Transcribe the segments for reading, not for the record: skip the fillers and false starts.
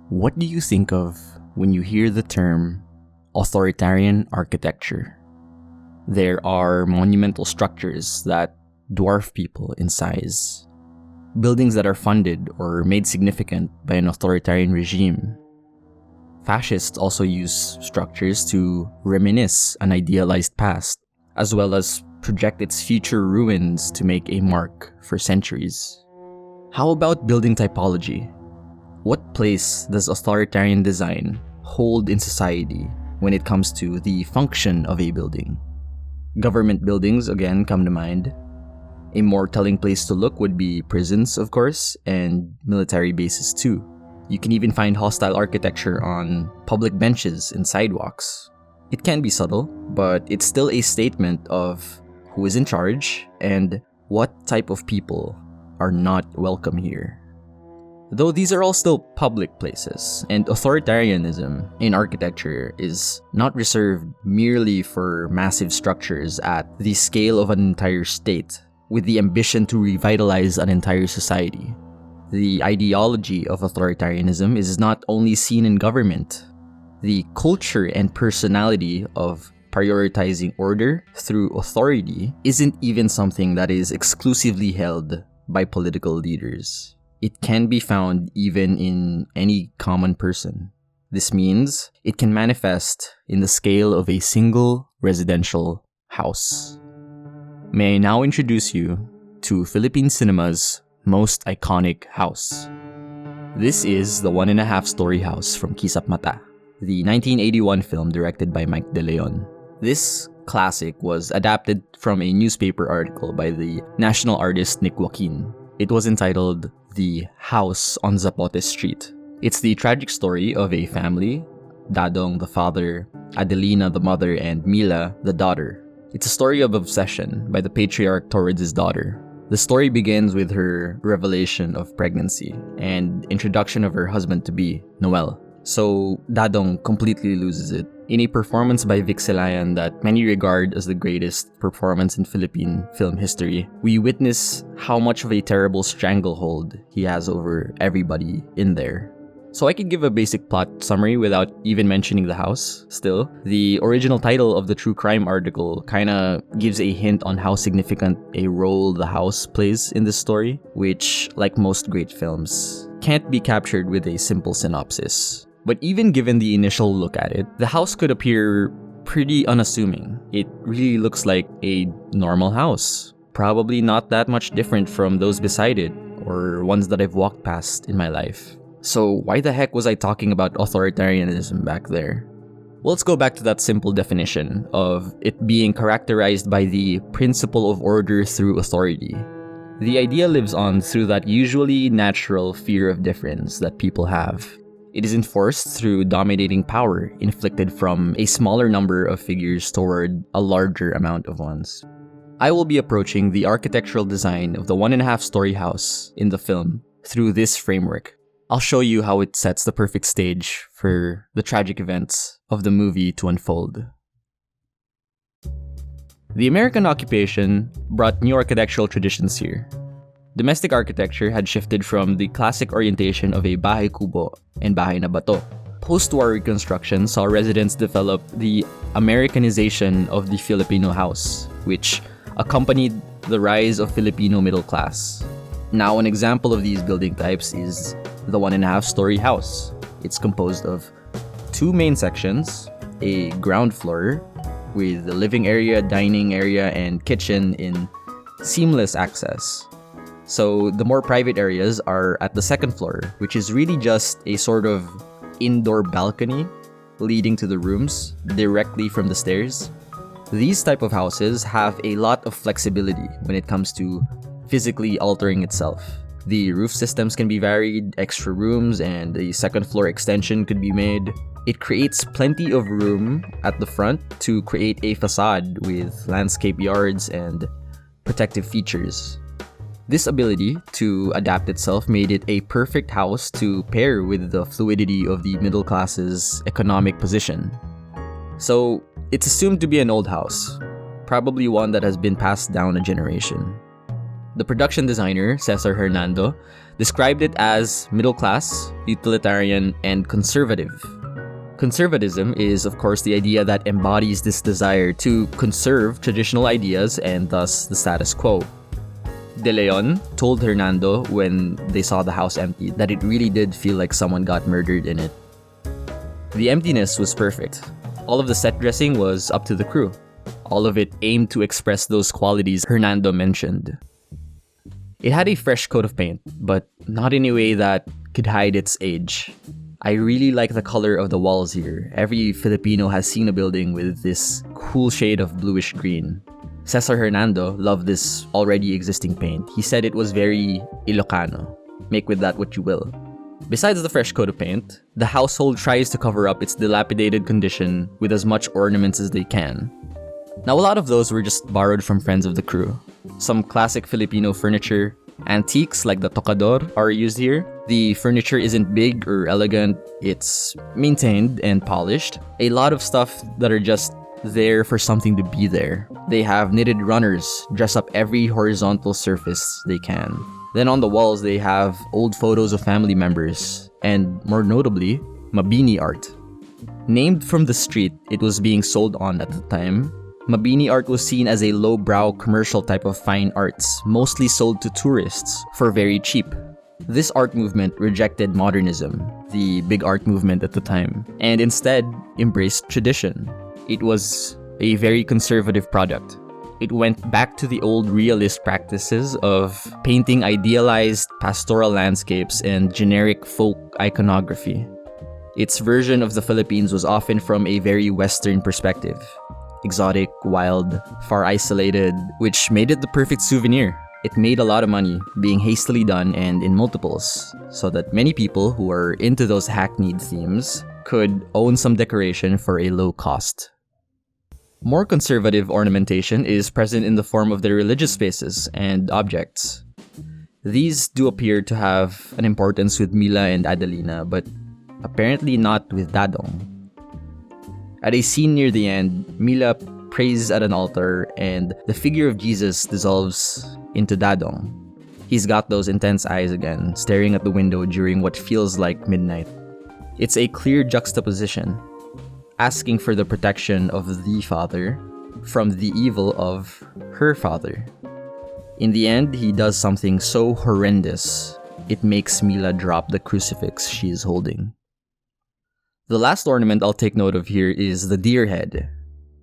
What do you think of when you hear the term authoritarian architecture? There are monumental structures that dwarf people in size, buildings that are funded or made significant by an authoritarian regime. Fascists also use structures to reminisce an idealized past, as well as project its future ruins to make a mark for centuries. How about building typology? What place does authoritarian design hold in society when it comes to the function of a building? Government buildings again come to mind. A more telling place to look would be prisons, of course, and military bases too. You can even find hostile architecture on public benches and sidewalks. It can be subtle, but it's still a statement of who is in charge and what type of people are not welcome here. Though these are all still public places, and authoritarianism in architecture is not reserved merely for massive structures at the scale of an entire state, with the ambition to revitalize an entire society. The ideology of authoritarianism is not only seen in government. The culture and personality of prioritizing order through authority isn't even something that is exclusively held by political leaders. It can be found even in any common person. This means it can manifest in the scale of a single residential house. May I now introduce you to Philippine cinema's most iconic house. This is the 1.5-story house from Kisapmata, the 1981 film directed by Mike De Leon. This classic was adapted from a newspaper article by the national artist Joaquin. It was entitled The House on Zapote Street. It's the tragic story of a family, Dadong the father, Adelina the mother, and Mila the daughter. It's a story of obsession by the patriarch towards his daughter. The story begins with her revelation of pregnancy and introduction of her husband-to-be, Noel. So Dadong completely loses it. In a performance by Vic Selayan that many regard as the greatest performance in Philippine film history, we witness how much of a terrible stranglehold he has over everybody in there. So I could give a basic plot summary without even mentioning the house. Still, the original title of the true crime article kinda gives a hint on how significant a role the house plays in this story, which, like most great films, can't be captured with a simple synopsis. But even given the initial look at it, the house could appear pretty unassuming. It really looks like a normal house. Probably not that much different from those beside it, or ones that I've walked past in my life. So why the heck was I talking about authoritarianism back there? Well, let's go back to that simple definition of it being characterized by the principle of order through authority. The idea lives on through that usually natural fear of difference that people have. It is enforced through dominating power inflicted from a smaller number of figures toward a larger amount of ones. I will be approaching the architectural design of the 1.5-story house in the film through this framework. I'll show you how it sets the perfect stage for the tragic events of the movie to unfold. The American occupation brought new architectural traditions here. Domestic architecture had shifted from the classic orientation of a bahay kubo and bahay na bato. Post-war reconstruction saw residents develop the Americanization of the Filipino house, which accompanied the rise of Filipino middle class. Now, an example of these building types is the 1.5-story house. It's composed of 2 main sections, a ground floor with the living area, dining area, and kitchen in seamless access. So the more private areas are at the second floor, which is really just a sort of indoor balcony leading to the rooms directly from the stairs. These type of houses have a lot of flexibility when it comes to physically altering itself. The roof systems can be varied, extra rooms, and a second floor extension could be made. It creates plenty of room at the front to create a facade with landscape yards and protective features. This ability to adapt itself made it a perfect house to pair with the fluidity of the middle class's economic position. So, it's assumed to be an old house, probably one that has been passed down a generation. The production designer, Cesar Hernando, described it as middle class, utilitarian, and conservative. Conservatism is, of course, the idea that embodies this desire to conserve traditional ideas and thus the status quo. De Leon told Hernando when they saw the house empty that it really did feel like someone got murdered in it. The emptiness was perfect. All of the set dressing was up to the crew. All of it aimed to express those qualities Hernando mentioned. It had a fresh coat of paint, but not in a way that could hide its age. I really like the color of the walls here. Every Filipino has seen a building with this cool shade of bluish green. Cesar Hernando loved this already existing paint. He said it was very Ilocano. Make with that what you will. Besides the fresh coat of paint, the household tries to cover up its dilapidated condition with as much ornaments as they can. Now, a lot of those were just borrowed from friends of the crew. Some classic Filipino furniture, antiques like the tocador are used here. The furniture isn't big or elegant, it's maintained and polished. A lot of stuff that are just there for something to be there. They have knitted runners, dress up every horizontal surface they can. Then on the walls, they have old photos of family members, and more notably, Mabini art. Named from the street it was being sold on at the time, Mabini art was seen as a low-brow commercial type of fine arts, mostly sold to tourists for very cheap. This art movement rejected modernism, the big art movement at the time, and instead embraced tradition. It was a very conservative product. It went back to the old realist practices of painting idealized pastoral landscapes and generic folk iconography. Its version of the Philippines was often from a very Western perspective. Exotic, wild, far isolated, which made it the perfect souvenir. It made a lot of money, being hastily done and in multiples, so that many people who are into those hackneyed themes could own some decoration for a low cost. More conservative ornamentation is present in the form of the religious spaces and objects. These do appear to have an importance with Mila and Adelina, but apparently not with Dadong. At a scene near the end, Mila prays at an altar and the figure of Jesus dissolves into Dadong. He's got those intense eyes again, staring at the window during what feels like midnight. It's a clear juxtaposition, asking for the protection of the father from the evil of her father. In the end, he does something so horrendous, it makes Mila drop the crucifix she is holding. The last ornament I'll take note of here is the deer head.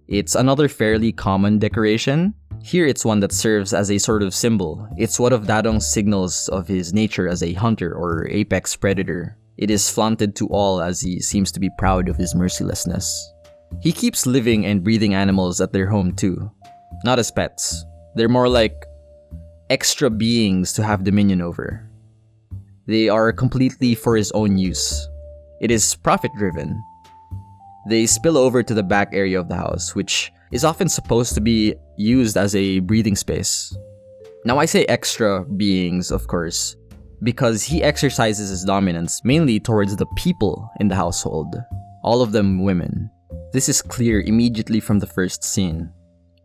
It's another fairly common decoration. Here it's one that serves as a sort of symbol. It's one of Dadong's signals of his nature as a hunter or apex predator. It is flaunted to all as he seems to be proud of his mercilessness. He keeps living and breathing animals at their home too. Not as pets. They're more like extra beings to have dominion over. They are completely for his own use. It is profit-driven. They spill over to the back area of the house, which is often supposed to be used as a breathing space. Now I say extra beings, of course, because he exercises his dominance mainly towards the people in the household, all of them women. This is clear immediately from the first scene.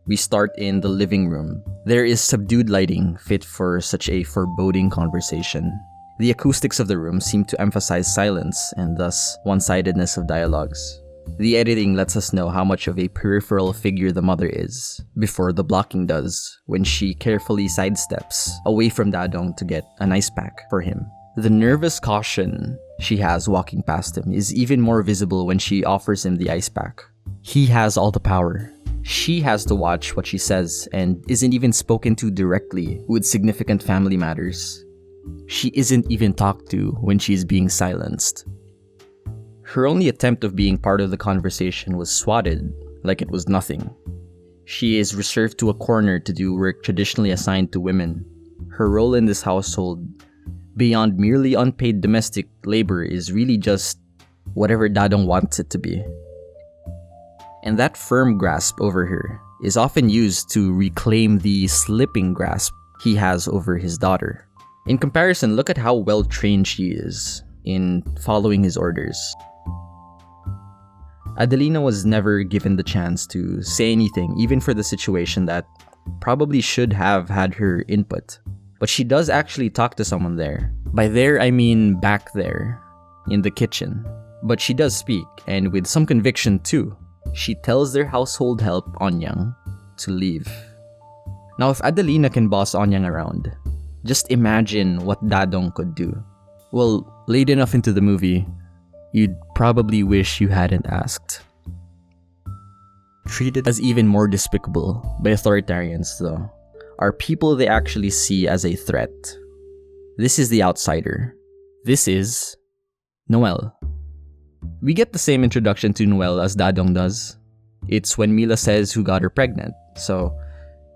We start in the living room. There is subdued lighting fit for such a foreboding conversation. The acoustics of the room seem to emphasize silence and thus one-sidedness of dialogues. The editing lets us know how much of a peripheral figure the mother is, before the blocking does, when she carefully sidesteps away from Dadong to get an ice pack for him. The nervous caution she has walking past him is even more visible when she offers him the ice pack. He has all the power. She has to watch what she says and isn't even spoken to directly with significant family matters. She isn't even talked to when she's being silenced. Her only attempt of being part of the conversation was swatted like it was nothing. She is reserved to a corner to do work traditionally assigned to women. Her role in this household, beyond merely unpaid domestic labor, is really just whatever Dadong wants it to be. And that firm grasp over her is often used to reclaim the slipping grasp he has over his daughter. In comparison, look at how well trained she is in following his orders. Adelina was never given the chance to say anything, even for the situation that probably should have had her input. But she does actually talk to someone there. By there, I mean back there, in the kitchen. But she does speak, and with some conviction too. She tells their household help, Onyang, to leave. Now, if Adelina can boss Onyang around, just imagine what Dadong could do. Well, late enough into the movie, you'd probably wish you hadn't asked. Treated as even more despicable by authoritarians, though, are people they actually see as a threat. This is the outsider. This is Noel. We get the same introduction to Noel as Dadong does. It's when Mila says who got her pregnant, so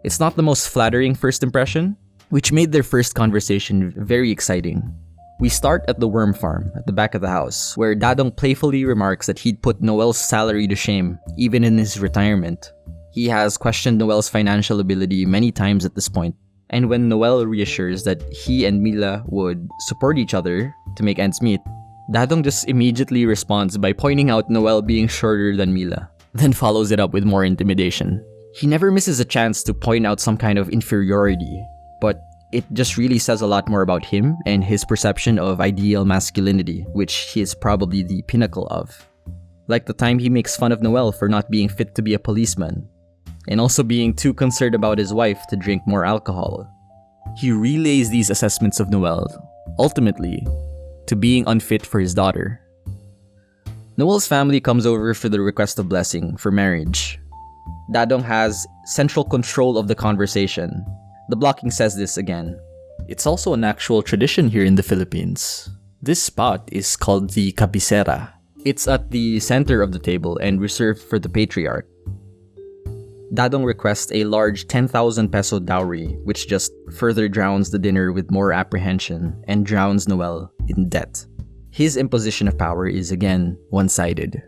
it's not the most flattering first impression, which made their first conversation very exciting. We start at the worm farm at the back of the house, where Dadong playfully remarks that he'd put Noel's salary to shame, even in his retirement. He has questioned Noel's financial ability many times at this point, and when Noel reassures that he and Mila would support each other to make ends meet, Dadong just immediately responds by pointing out Noel being shorter than Mila, then follows it up with more intimidation. He never misses a chance to point out some kind of inferiority, but it just really says a lot more about him and his perception of ideal masculinity, which he is probably the pinnacle of. Like the time he makes fun of Noel for not being fit to be a policeman, and also being too concerned about his wife to drink more alcohol. He relays these assessments of Noel, ultimately, to being unfit for his daughter. Noel's family comes over for the request of blessing for marriage. Dadong has central control of the conversation. The blocking says this again. It's also an actual tradition here in the Philippines. This spot is called the cabecera. It's at the center of the table and reserved for the patriarch. Dadong requests a large 10,000 peso dowry, which just further drowns the dinner with more apprehension and drowns Noel in debt. His imposition of power is again one-sided.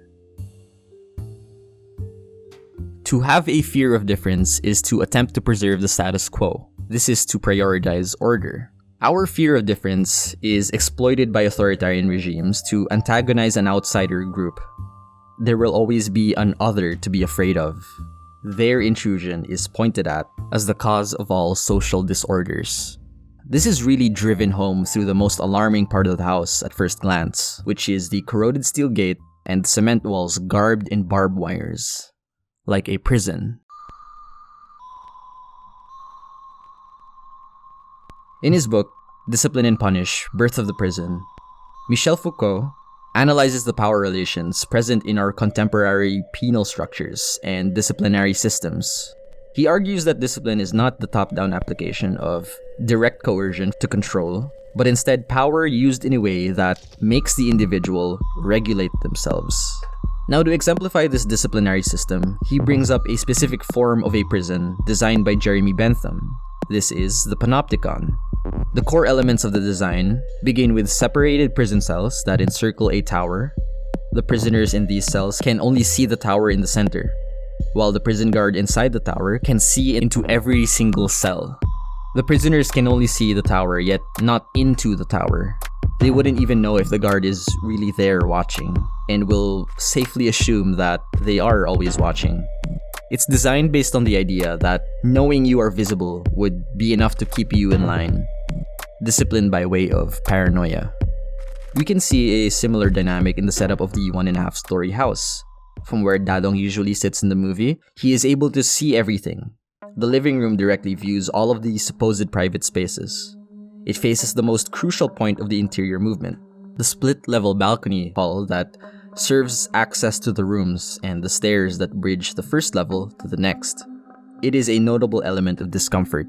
To have a fear of difference is to attempt to preserve the status quo. This is to prioritize order. Our fear of difference is exploited by authoritarian regimes to antagonize an outsider group. There will always be an other to be afraid of. Their intrusion is pointed at as the cause of all social disorders. This is really driven home through the most alarming part of the house at first glance, which is the corroded steel gate and cement walls garbed in barbed wires, like a prison. In his book, Discipline and Punish, Birth of the Prison, Michel Foucault analyzes the power relations present in our contemporary penal structures and disciplinary systems. He argues that discipline is not the top-down application of direct coercion to control, but instead power used in a way that makes the individual regulate themselves. Now, to exemplify this disciplinary system, he brings up a specific form of a prison designed by Jeremy Bentham. This is the panopticon. The core elements of the design begin with separated prison cells that encircle a tower. The prisoners in these cells can only see the tower in the center, while the prison guard inside the tower can see into every single cell. The prisoners can only see the tower, yet not into the tower. They wouldn't even know if the guard is really there watching, and will safely assume that they are always watching. It's designed based on the idea that knowing you are visible would be enough to keep you in line. Discipline by way of paranoia. We can see a similar dynamic in the setup of the 1.5-story house. From where Dadong usually sits in the movie, he is able to see everything. The living room directly views all of the supposed private spaces. It faces the most crucial point of the interior movement, the split-level balcony hall that serves access to the rooms and the stairs that bridge the first level to the next. It is a notable element of discomfort.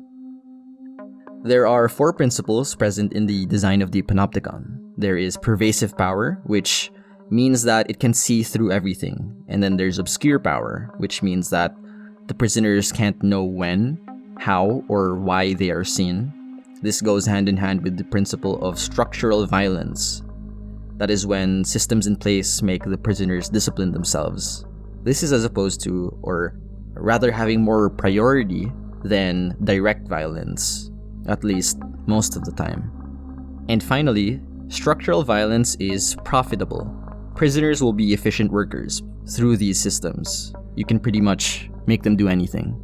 There are 4 principles present in the design of the panopticon. There is pervasive power, which means that it can see through everything. And then there's obscure power, which means that the prisoners can't know when, how, or why they are seen. This goes hand in hand with the principle of structural violence. That is when systems in place make the prisoners discipline themselves. This is as opposed to, or rather having more priority than direct violence, at least most of the time. And finally, structural violence is profitable. Prisoners will be efficient workers through these systems. You can pretty much make them do anything.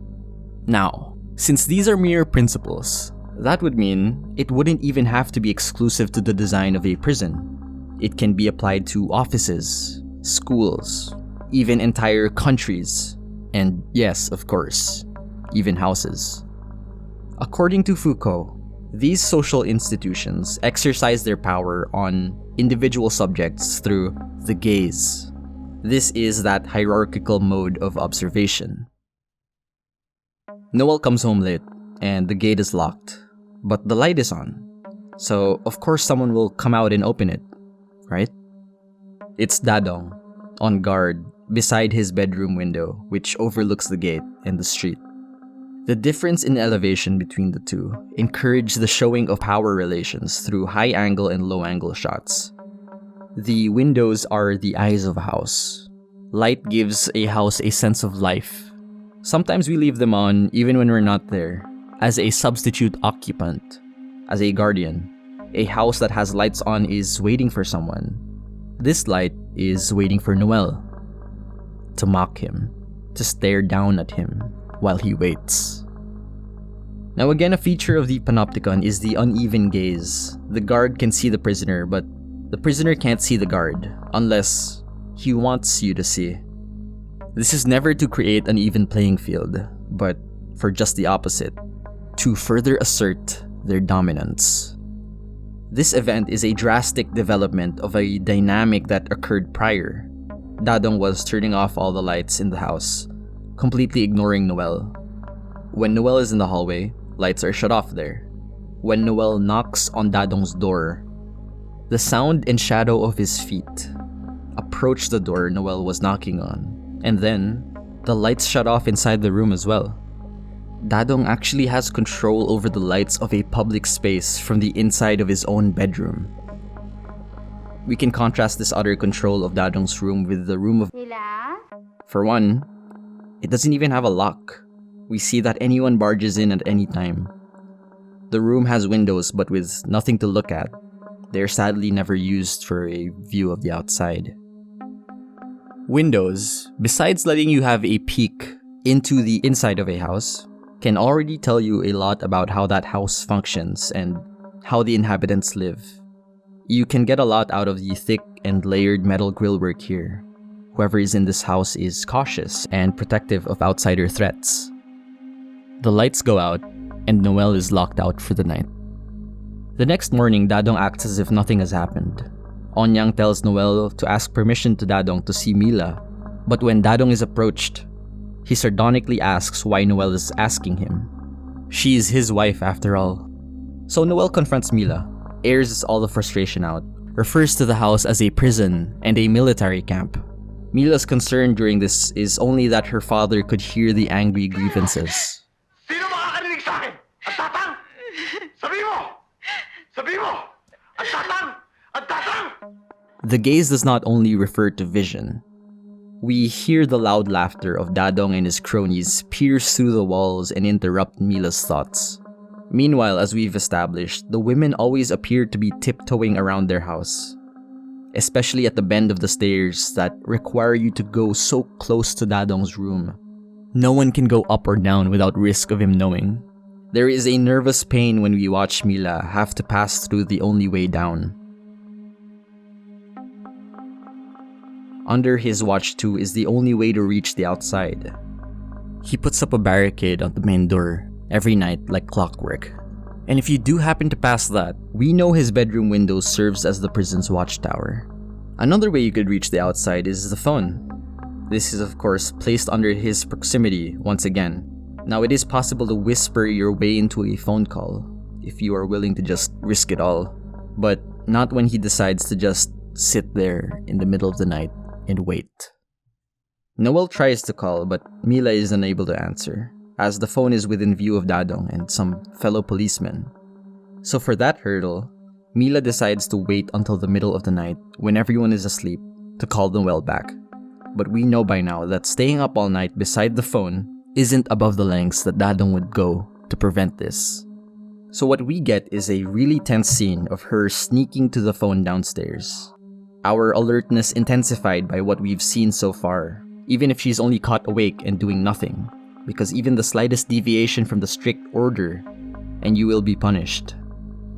Now, since these are mere principles, That would mean it wouldn't even have to be exclusive to the design of a prison. It can be applied to offices, schools, even entire countries, and yes, of course, even houses. According to Foucault, these social institutions exercise their power on individual subjects through the gaze. This is that hierarchical mode of observation. Noel comes home late, and the gate is locked, but the light is on. So, of course, someone will come out and open it, right? It's Dadong, on guard, beside his bedroom window, which overlooks the gate and the street. The difference in elevation between the two encouraged the showing of power relations through high-angle and low-angle shots. The windows are the eyes of a house. Light gives a house a sense of life. Sometimes we leave them on even when we're not there, as a substitute occupant, as a guardian. A house that has lights on is waiting for someone. This light is waiting for Noel, to mock him, to stare down at him while he waits. Now again, a feature of the panopticon is the uneven gaze. The guard can see the prisoner, but the prisoner can't see the guard, unless he wants you to see. This is never to create an even playing field, but for just the opposite, to further assert their dominance. This event is a drastic development of a dynamic that occurred prior. Dadong was turning off all the lights in the house, completely ignoring Noel. When Noel is in the hallway, lights are shut off there. When Noel knocks on Dadong's door, the sound and shadow of his feet approach the door Noel was knocking on. And then, the lights shut off inside the room as well. Dadong actually has control over the lights of a public space from the inside of his own bedroom. We can contrast this utter control of Dadong's room with the room of Mila. For one, it doesn't even have a lock. We see that anyone barges in at any time. The room has windows but with nothing to look at. They are sadly never used for a view of the outside. Windows, besides letting you have a peek into the inside of a house, can already tell you a lot about how that house functions and how the inhabitants live. You can get a lot out of the thick and layered metal grillwork here. Whoever is in this house is cautious and protective of outsider threats. The lights go out, and Noel is locked out for the night. The next morning, Dadong acts as if nothing has happened. Onyang tells Noel to ask permission to Dadong to see Mila, but when Dadong is approached, he sardonically asks why Noel is asking him. She is his wife after all. So Noel confronts Mila, airs all the frustration out, refers to the house as a prison and a military camp. Mila's concern during this is only that her father could hear the angry grievances. Sino makakarinig sa akin? Ang tatang! Sabi mo! Sabi mo! Ang tatang! Ang tatang! The gaze does not only refer to vision. We hear the loud laughter of Dadong and his cronies pierce through the walls and interrupt Mila's thoughts. Meanwhile, as we've established, the women always appear to be tiptoeing around their house, especially at the bend of the stairs that require you to go so close to Dadong's room. No one can go up or down without risk of him knowing. There is a nervous pain when we watch Mila have to pass through the only way down. Under his watch too is the only way to reach the outside. He puts up a barricade on the main door every night like clockwork. And if you do happen to pass that, we know his bedroom window serves as the prison's watchtower. Another way you could reach the outside is the phone. This is of course placed under his proximity once again. Now it is possible to whisper your way into a phone call if you are willing to just risk it all, but not when he decides to just sit there in the middle of the night and wait. Noel tries to call, but Mila is unable to answer, as the phone is within view of Dadong and some fellow policemen. So for that hurdle, Mila decides to wait until the middle of the night, when everyone is asleep, to call Noel back. But we know by now that staying up all night beside the phone isn't above the lengths that Dadong would go to prevent this. So what we get is a really tense scene of her sneaking to the phone downstairs. Our alertness intensified by what we've seen so far, even if she's only caught awake and doing nothing, because even the slightest deviation from the strict order and you will be punished.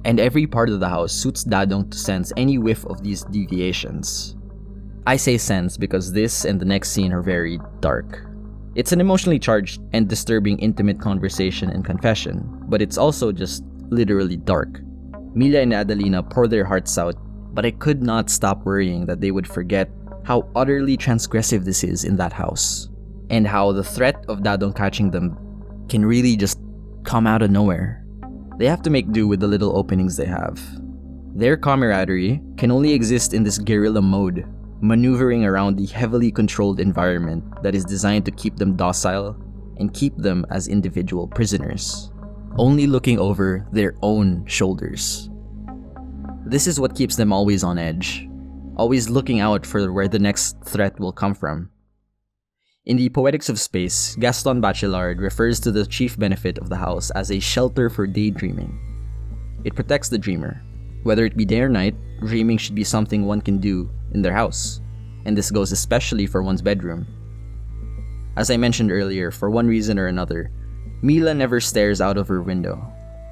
And every part of the house suits Dadong to sense any whiff of these deviations. I say sense because this and the next scene are very dark. It's an emotionally charged and disturbing intimate conversation and confession, but it's also just literally dark. Mila and Adelina pour their hearts out, but I could not stop worrying that they would forget how utterly transgressive this is in that house, and how the threat of Dadong catching them can really just come out of nowhere. They have to make do with the little openings they have. Their camaraderie can only exist in this guerrilla mode, maneuvering around the heavily controlled environment that is designed to keep them docile and keep them as individual prisoners, only looking over their own shoulders. This is what keeps them always on edge, always looking out for where the next threat will come from. In the Poetics of Space, Gaston Bachelard refers to the chief benefit of the house as a shelter for daydreaming. It protects the dreamer. Whether it be day or night, dreaming should be something one can do in their house, and this goes especially for one's bedroom. As I mentioned earlier, for one reason or another, Mila never stares out of her window.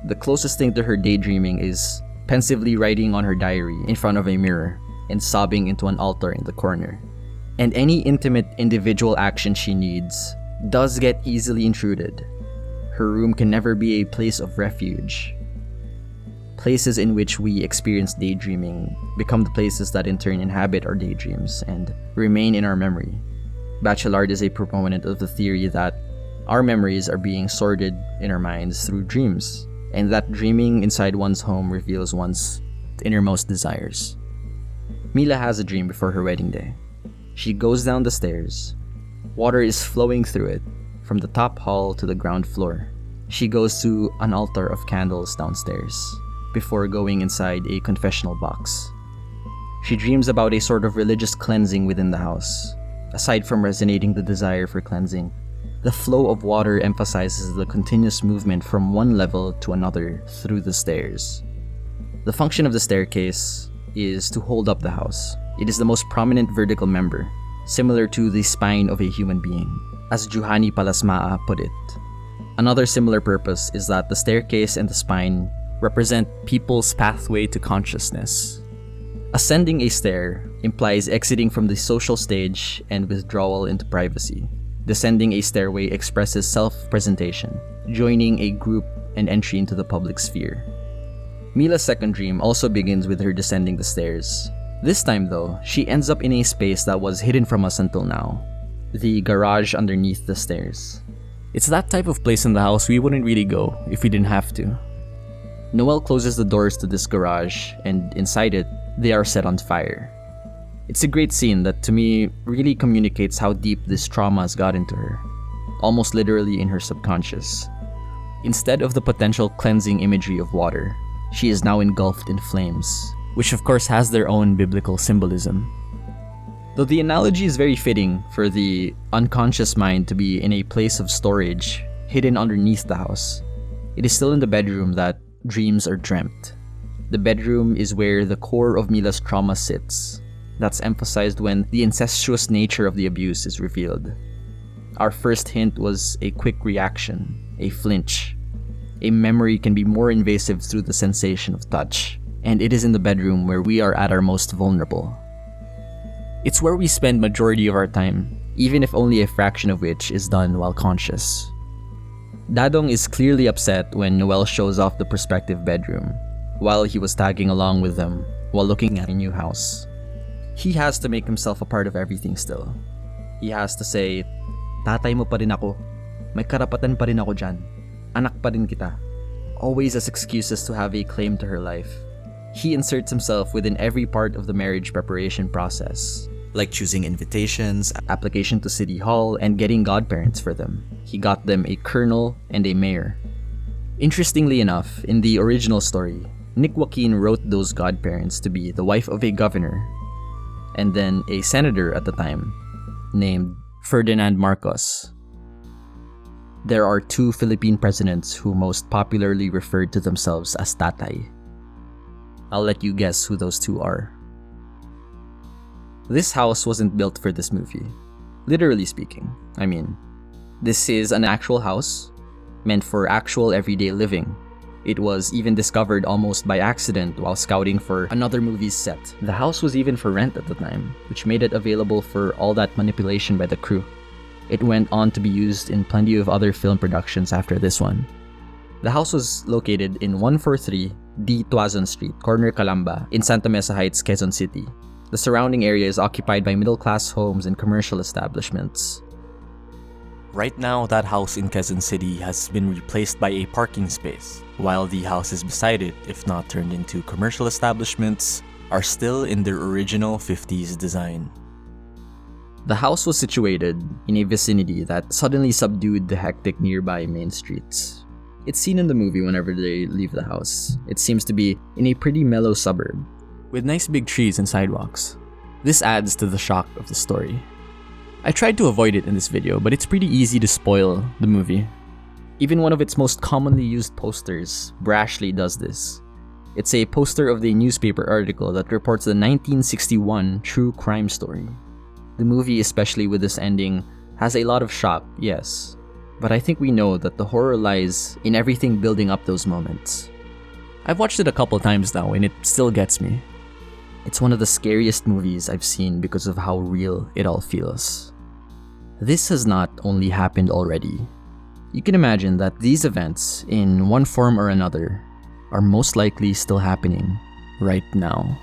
The closest thing to her daydreaming is pensively writing on her diary in front of a mirror and sobbing into an altar in the corner. And any intimate individual action she needs does get easily intruded. Her room can never be a place of refuge. Places in which we experience daydreaming become the places that in turn inhabit our daydreams and remain in our memory. Bachelard is a proponent of the theory that our memories are being sorted in our minds through dreams, and that dreaming inside one's home reveals one's innermost desires. Mila has a dream before her wedding day. She goes down the stairs. Water is flowing through it, from the top hall to the ground floor. She goes to an altar of candles downstairs, before going inside a confessional box. She dreams about a sort of religious cleansing within the house. Aside from resonating the desire for cleansing, the flow of water emphasizes the continuous movement from one level to another through the stairs. The function of the staircase is to hold up the house. It is the most prominent vertical member, similar to the spine of a human being, as Juhani Palasmaa put it. Another similar purpose is that the staircase and the spine represent people's pathway to consciousness. Ascending a stair implies exiting from the social stage and withdrawal into privacy. Descending a stairway expresses self-presentation, joining a group and entry into the public sphere. Mila's second dream also begins with her descending the stairs. This time though, she ends up in a space that was hidden from us until now, the garage underneath the stairs. It's that type of place in the house we wouldn't really go if we didn't have to. Noelle closes the doors to this garage, and inside it, they are set on fire. It's a great scene that to me really communicates how deep this trauma has got into her, almost literally in her subconscious. Instead of the potential cleansing imagery of water, she is now engulfed in flames, which of course has their own biblical symbolism. Though the analogy is very fitting for the unconscious mind to be in a place of storage, hidden underneath the house, it is still in the bedroom that dreams are dreamt. The bedroom is where the core of Mila's trauma sits. That's emphasized when the incestuous nature of the abuse is revealed. Our first hint was a quick reaction, a flinch. A memory can be more invasive through the sensation of touch, and it is in the bedroom where we are at our most vulnerable. It's where we spend majority of our time, even if only a fraction of which is done while conscious. Dadong is clearly upset when Noelle shows off the prospective bedroom, while he was tagging along with them while looking at a new house. He has to make himself a part of everything still. He has to say, "Tatay mo pa rin ako. May karapatan pa rin ako dyan. Anak pa rin kita." Always as excuses to have a claim to her life. He inserts himself within every part of the marriage preparation process, like choosing invitations, application to City Hall, and getting godparents for them. He got them a colonel and a mayor. Interestingly enough, in the original story, Nick Joaquin wrote those godparents to be the wife of a governor, and then a senator at the time, named Ferdinand Marcos. There are two Philippine presidents who most popularly referred to themselves as tatay. I'll let you guess who those two are. This house wasn't built for this movie, literally speaking. This is an actual house, meant for actual everyday living. It was even discovered almost by accident while scouting for another movie's set. The house was even for rent at the time, which made it available for all that manipulation by the crew. It went on to be used in plenty of other film productions after this one. The house was located in 143 D. Tuazon Street, corner Calamba, in Santa Mesa Heights, Quezon City. The surrounding area is occupied by middle-class homes and commercial establishments. Right now, that house in Quezon City has been replaced by a parking space, while the houses beside it, if not turned into commercial establishments, are still in their original 50s design. The house was situated in a vicinity that suddenly subdued the hectic nearby main streets. It's seen in the movie whenever they leave the house. It seems to be in a pretty mellow suburb, with nice big trees and sidewalks. This adds to the shock of the story. I tried to avoid it in this video, but it's pretty easy to spoil the movie. Even one of its most commonly used posters brashly does this. It's a poster of the newspaper article that reports the 1961 true crime story. The movie, especially with this ending, has a lot of shock, yes, but I think we know that the horror lies in everything building up those moments. I've watched it a couple times now and it still gets me. It's one of the scariest movies I've seen because of how real it all feels. This has not only happened already. You can imagine that these events, in one form or another, are most likely still happening right now.